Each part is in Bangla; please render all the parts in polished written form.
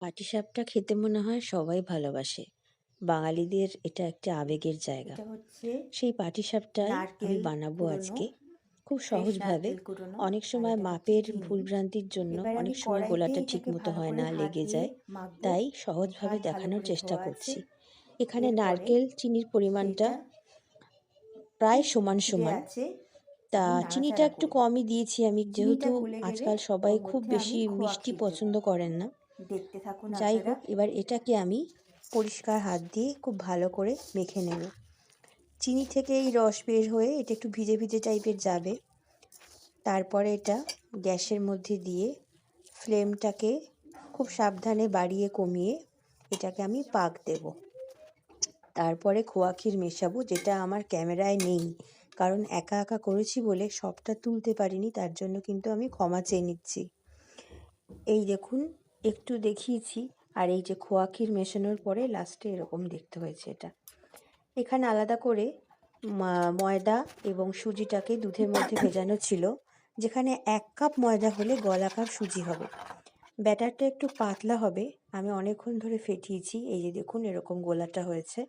পাটিসাপটা খেতে মনে হয় সবাই ভালোবাসে। বাঙালিদের এটা একটা আবেগের জায়গা। এটা হচ্ছে সেই পাটিসাপটাই আমি নারকেল বানাবো কুড়োনো, আজকে খুব ফ্রেশ সহজভাবে। নারকেল কুড়োনো, অনেক আর সময় এটা হচ্ছে মাপের চিনি। ভুলভ্রান্তির জন্য এবার আমি অনেক সময় কড়াইতে গোলাটা ঠিক এটাকে মতো ভালো হয় করে না, হাত লেগে দিয়ে যায়। মাখবো। তাই সহজভাবে হাত ভালো দেখানোর করে চেষ্টা ধোয়া আছে। করছি। এখানে এরপরে নারকেল চিনির পরিমাণটা সেইটা প্রায় খুব সমান ধীরে সমান। আছে তা আমি চিনিটা নাড়াচাড়া একটু করব। কমই দিয়েছি আমি, চিনিটা যেহেতু গলে গেলে আজকাল সবাই ওর খুব মধ্যে আমি বেশি খোয়া মিষ্টি ক্ষীর দেবো। পছন্দ করেন না। দেখতে থাকুন যাই আপনারা। হোক, এবার এটাকে আমি পরিষ্কার হাত দিয়ে খুব ভালো করে মেখে নেব। চিনি থেকে এই রস বের হয়ে এটা একটু ভিজে ভিজে টাইপের যাবে। তারপরে এটা গ্যাসের মধ্যে দিয়ে ফ্লেমটাকে খুব সাবধানে বাড়িয়ে কমিয়ে এটাকে আমি পাক দেব। তারপরে খোয়া ক্ষীর মেশাবো, যেটা আমার ক্যামেরায় নেই, কারণ একা একা করেছি বলে সবটা তুলতে পারিনি, তার জন্য কিন্তু আমি ক্ষমা চেয়ে নিচ্ছি। এই দেখুন, একটু দেখিয়েছি। আর এই যে খোয়া ক্ষীর মেশানোর পরে লাস্টে এরকম দেখতে হয়েছে এটা। এখানে আলাদা করে ময়দা এবং সুজিটাকে দুধের মধ্যে ভেজানো ছিল, যেখানে 1 কাপ ময়দা হলে গলা কাপ সুজি হবে। ব্যাটারটা একটু পাতলা হবে। আমি অনেকক্ষণ ধরে ফেটিয়েছি, এই যে দেখুন এরকম গোলাটা হয়েছে।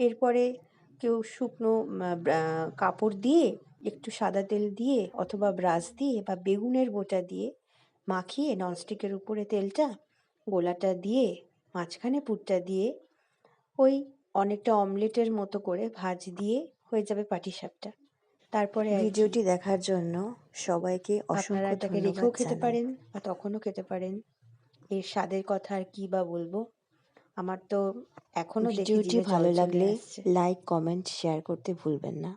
এরপরে কেউ শুকনো কাপড় দিয়ে একটু সাদা তেল দিয়ে অথবা ব্রাশ দিয়ে বা বেগুনের বোটা দিয়ে মাখিয়ে ননস্টিকের উপরে তেলটা গোলাটা দিয়ে মাঝখানে পুরটা দিয়ে ওই অনেকটা অমলেটের মতো করে ভাঁজ দিয়ে হয়ে যাবে পাটিসাপটা। তারপরে ভিডিওটি দেখার জন্য সবাইকে আপনারা অসংখ্য এটাকে ধন্যবাদ রেখেও খেতে জানাই। পারেন। বা তখনও খেতে পারেন। এর স্বাদের কথা আর কী বা বলবো, আমার তো এখনও দেখে ভিডিওটি জিভে জল ভালো চলে লাগলে আসছে। লাইক, কমেন্ট, শেয়ার করতে ভুলবেন না।